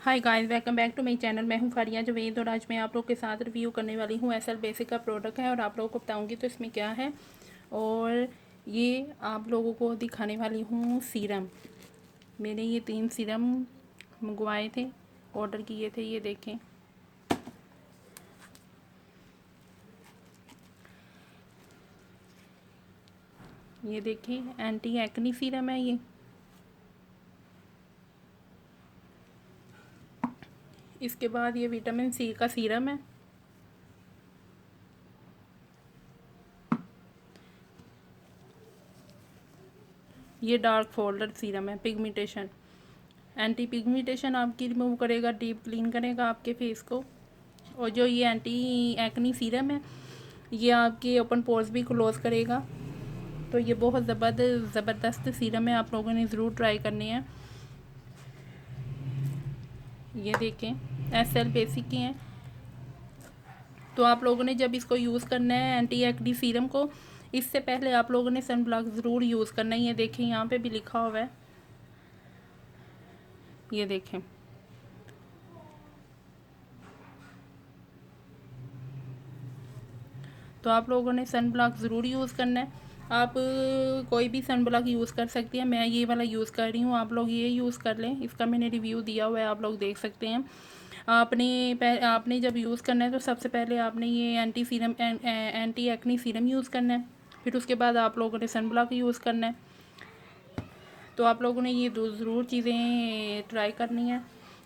Hi guys, welcome back to my channel. मैं हूं फारिया जवेद और आज मैं आप लोग के साथ रिव्यू करने वाली हूं एसएल बेसिक का प्रोडक्ट है और आप लोगों को बताऊंगी तो इसमें क्या है। और ये आप लोगों को दिखाने वाली हूं सीरम। मैंने ये 3 सीरम मंगवाए थे, ऑर्डर किए थे। ये देखें, ये देखें, एंटी एक्नी सीरम है ये। इसके बाद ये विटामिन सी का सीरम है। ये डार्क फोल्डर सीरम है, पिगमेंटेशन, एंटी पिगमेंटेशन आपकी रिमूव करेगा, डीप क्लीन करेगा आपके फेस को। और जो ये एंटी एक्नी सीरम है, ये आपके ओपन पोर्स भी क्लोज करेगा। तो ये बहुत ज़बरदस्त सीरम है, आप लोगों ने ज़रूर ट्राई करनी है। ये देखें, एसएल बेसिक की हैं। तो आप लोगों ने जब इसको यूज़ करना है एंटी एक्नी सीरम को, इससे पहले आप लोगों ने सन ब्लॉक ज़रूर यूज़ करना है। ये देखें, यहाँ पे भी लिखा हुआ है, ये देखें। तो आप लोगों ने सन ब्लॉक ज़रूर यूज़ करना है। आप कोई भी सन ब्लॉक यूज़ कर सकती हैं, मैं ये वाला यूज़ कर रही हूँ, आप लोग ये यूज़ कर लें। इसका मैंने रिव्यू दिया हुआ है, आप लोग देख सकते हैं। आपने जब यूज़ करना है तो सबसे पहले आपने ये एंटी एक्नी सीरम यूज़ करना है। फिर उसके बाद आप लोगों ने सन ब्लॉक यूज़ करना है। तो आप लोगों ने ये ज़रूर चीज़ें ट्राई करनी है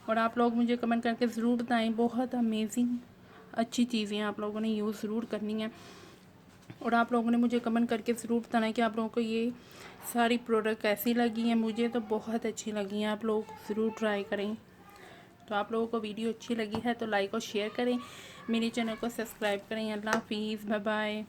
और आप लोग मुझे कमेंट करके ज़रूर बताएं। बहुत अमेजिंग अच्छी चीज़ें आप लोगों ने यूज़ ज़रूर करनी है और आप लोगों ने मुझे कमेंट करके ज़रूर बताना है कि आप लोगों को ये सारी प्रोडक्ट कैसी लगी हैं। मुझे तो बहुत अच्छी लगी हैं, आप लोग ज़रूर ट्राई करें। तो आप लोगों को वीडियो अच्छी लगी है तो लाइक और शेयर करें, मेरे चैनल को सब्सक्राइब करें। अल्लाह हाफिज़, बाय बाय।